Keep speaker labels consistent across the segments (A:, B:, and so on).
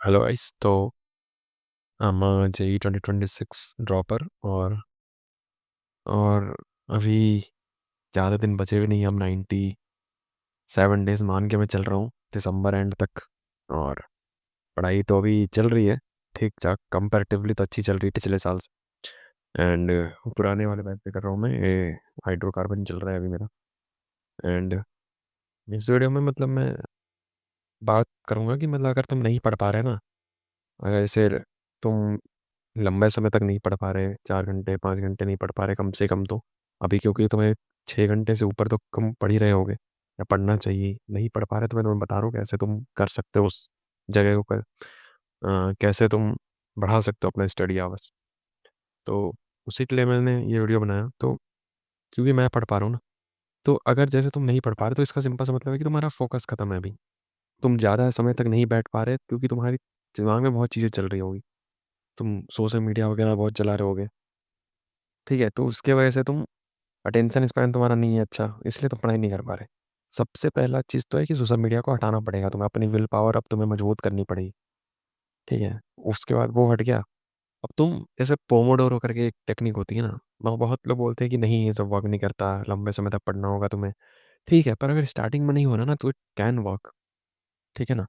A: Hello guys. तो I'm a JEE 2026 dropper और अभी ज़्यादा दिन बचे भी नहीं। हम 97 डेज़ मान के मैं चल रहा हूँ दिसंबर एंड तक। और पढ़ाई तो अभी चल रही है ठीक ठाक, कंपैरेटिवली तो अच्छी चल रही है पिछले साल से। एंड पुराने वाले बैच पे कर रहा हूँ मैं, ये हाइड्रोकार्बन चल रहा है अभी मेरा। एंड इस वीडियो में मतलब मैं बात करूँगा कि मतलब अगर तुम नहीं पढ़ पा रहे ना, अगर जैसे तुम लंबे समय तक नहीं पढ़ पा रहे, 4 घंटे 5 घंटे नहीं पढ़ पा रहे कम से कम, तो अभी क्योंकि तुम्हें 6 घंटे से ऊपर तो कम पढ़ ही रहे होगे या पढ़ना चाहिए, नहीं पढ़ पा रहे तो मैं तुम्हें बता रहा हूँ कैसे तुम कर सकते हो उस जगह को कैसे तुम बढ़ा सकते हो अपना स्टडी आवर्स। तो उसी के लिए मैंने ये वीडियो बनाया। तो क्योंकि मैं पढ़ पा रहा हूँ ना, तो अगर जैसे तुम नहीं पढ़ पा रहे तो इसका सिंपल सा मतलब है कि तुम्हारा फोकस खत्म है अभी। तुम ज़्यादा समय तक नहीं बैठ पा रहे क्योंकि तुम्हारी दिमाग में बहुत चीज़ें चल रही होगी। तुम सोशल मीडिया वगैरह बहुत चला रहे होगे, ठीक है, तो उसके वजह से तुम अटेंशन स्पैन तुम्हारा नहीं है अच्छा, इसलिए तुम पढ़ाई नहीं कर पा रहे। सबसे पहला चीज़ तो है कि सोशल मीडिया को हटाना पड़ेगा तुम्हें, अपनी विल पावर अब तुम्हें मजबूत करनी पड़ेगी, ठीक है। उसके बाद वो हट गया। अब तुम जैसे पोमोडोरो करके एक टेक्निक होती है ना, वो बहुत लोग बोलते हैं कि नहीं ये सब वर्क नहीं करता, लंबे समय तक पढ़ना होगा तुम्हें, ठीक है, पर अगर स्टार्टिंग में नहीं हो रहा ना तो इट कैन वर्क, ठीक है ना।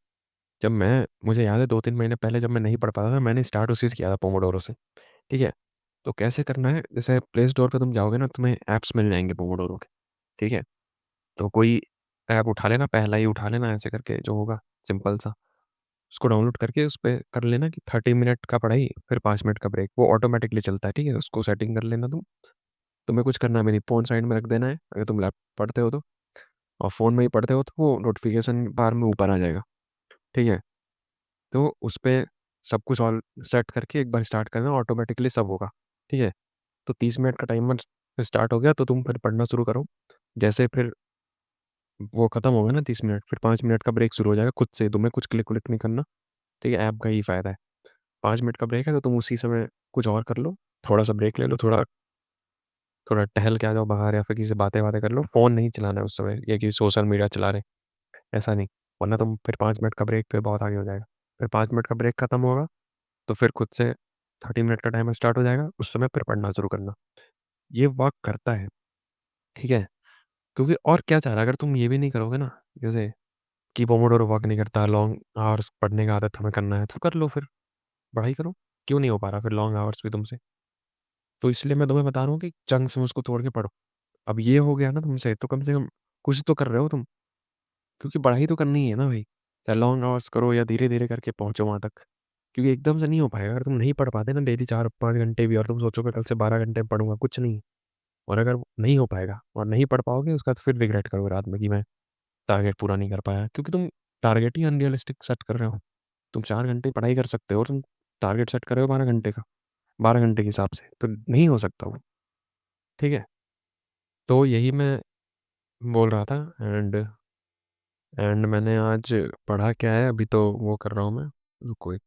A: जब मैं मुझे याद है 2-3 महीने पहले जब मैं नहीं पढ़ पाता था, मैंने स्टार्ट उसी से किया था, पोमोडोरो से, ठीक है। तो कैसे करना है, जैसे प्ले स्टोर पे तुम जाओगे ना, तुम्हें ऐप्स मिल जाएंगे पोमोडोरो के, ठीक है। तो कोई ऐप उठा लेना, पहला ही उठा लेना ऐसे करके जो होगा, सिंपल सा। उसको डाउनलोड करके उस पे कर लेना कि 30 मिनट का पढ़ाई, फिर 5 मिनट का ब्रेक, वो ऑटोमैटिकली चलता है, ठीक है। उसको सेटिंग कर लेना तुम। तुम्हें कुछ करना भी नहीं, फ़ोन साइड में रख देना है, अगर तुम लैप पढ़ते हो तो। और फ़ोन में ही पढ़ते हो तो वो नोटिफ़िकेशन बार में ऊपर आ जाएगा, ठीक है। तो उस पे सब कुछ ऑल सेट करके एक बार स्टार्ट करना, ऑटोमैटिकली सब होगा, ठीक है। तो 30 मिनट का टाइमर स्टार्ट हो गया तो तुम फिर पढ़ना शुरू करो। जैसे फिर वो खत्म होगा ना 30 मिनट, फिर 5 मिनट का ब्रेक शुरू हो जाएगा खुद से, तुम्हें कुछ क्लिक विलिक नहीं करना, ठीक है। ऐप का यही फ़ायदा है। 5 मिनट का ब्रेक है तो तुम उसी समय कुछ और कर लो, थोड़ा-सा ब्रेक ले लो, थोड़ा थोड़ा टहल के आ जाओ बाहर या फिर किसी से बातें-वातें कर लो। फ़ोन नहीं चलाना है उस समय, ये कि सोशल मीडिया चला रहे हैं, ऐसा नहीं। वरना तुम फिर 5 मिनट का ब्रेक फिर बहुत आगे हो जाएगा। फिर 5 मिनट का ब्रेक खत्म होगा, तो फिर खुद से 30 मिनट का टाइमर स्टार्ट हो जाएगा, उस समय फिर पढ़ना शुरू करना। ये वर्क करता है, ठीक है। क्योंकि और क्या चाह रहा है, अगर तुम ये भी नहीं करोगे ना, जैसे कि पोमोडोरो वर्क नहीं करता, लॉन्ग आवर्स पढ़ने का आदत हमें करना है, तो कर लो फिर, पढ़ाई करो। क्यों नहीं हो पा रहा फिर लॉन्ग आवर्स भी तुमसे? तो इसलिए मैं तुम्हें बता रहा हूँ कि चंक्स में उसको तोड़ के पढ़ो। अब ये हो गया ना तुमसे, तो कम से कम कुछ तो कर रहे हो तुम, क्योंकि पढ़ाई तो करनी ही है ना भाई। चाहे लॉन्ग आवर्स करो या धीरे-धीरे करके पहुँचो वहाँ तक। क्योंकि एकदम से नहीं हो पाएगा, अगर तुम नहीं पढ़ पाते ना डेली 4-5 घंटे भी, और तुम सोचो कि कल से 12 घंटे पढ़ूँगा, कुछ नहीं। और अगर नहीं हो पाएगा और नहीं पढ़ पाओगे, उसके बाद फिर रिग्रेट करोगे रात में कि मैं टारगेट पूरा नहीं कर पाया, क्योंकि तुम टारगेट ही अनरियलिस्टिक सेट कर रहे हो। तुम 4 घंटे पढ़ाई कर सकते हो और तुम टारगेट सेट कर रहे हो 12 घंटे का, 12 घंटे के हिसाब से, तो नहीं हो सकता वो, ठीक है? तो यही मैं बोल रहा था। एंड मैंने आज पढ़ा क्या है, अभी तो वो कर रहा हूँ मैं, रुको एक।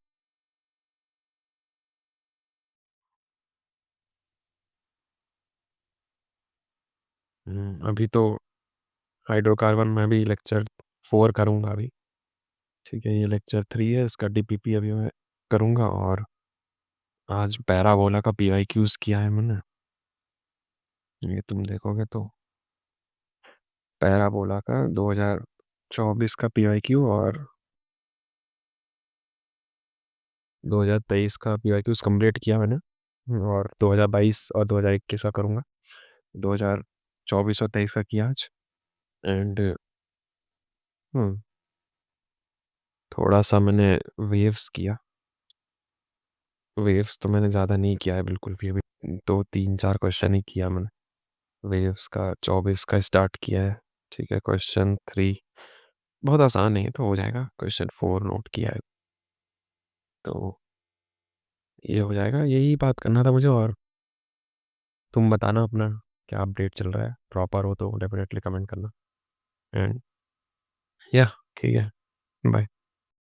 A: अभी तो हाइड्रोकार्बन में भी लेक्चर 4 करूँगा अभी, ठीक है? ये लेक्चर 3 है, इसका डीपीपी अभी मैं करूँगा। और आज पैराबोला का पीवाईक्यूज़ किया है मैंने, ये तुम देखोगे तो पैराबोला का 2024 का पीवाईक्यू और 2023 का पीवाईक्यूज़ कंप्लीट किया मैंने। और 2022 और 2021 का करूँगा। 2024 और 23 का किया आज। एंड हुँ, थोड़ा-सा मैंने वेव्स किया। वेव्स तो मैंने ज़्यादा नहीं किया है बिल्कुल भी अभी, तो 3-4 क्वेश्चन ही किया मैंने। वेव्स का 24 का स्टार्ट किया है, ठीक है। क्वेश्चन 3 बहुत आसान है, ये तो हो जाएगा। क्वेश्चन 4 नोट किया है, तो ये हो जाएगा। यही बात करना था मुझे। और तुम बताना अपना क्या अपडेट चल रहा है, प्रॉपर हो तो डेफ़िनेटली कमेंट करना। एंड या ठीक है, बाय।